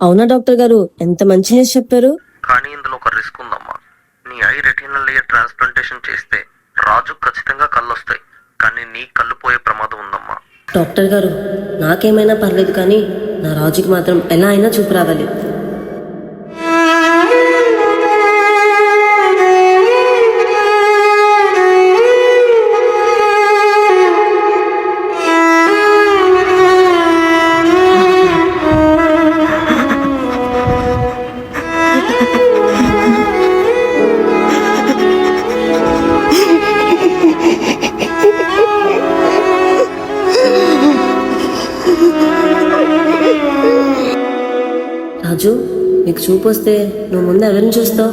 అవునా డాక్టర్ గారు, ఎంత మంచి న్యూస్ చెప్పారు. కానీ ఇందులో ఒక రిస్క్ ఉందమ్మా. నీ ఐ రెటినల్ లేయర్ ట్రాన్స్ప్లాంటేషన్ చేస్తే రాజు ఖచ్చితంగా కళ్ళు వస్తాయి, కానీ నీ కళ్ళు పోయే ప్రమాదం ఉందమ్మా. డాక్టర్ గారు, నాకేమైనా పర్లేదు కానీ నా రాజుకి మాత్రం ఎలా అయినా చూపు రావాలి. రాజు, నీకు చూపు వస్తే నువ్వు ముందు ఎవరిని చూస్తావు?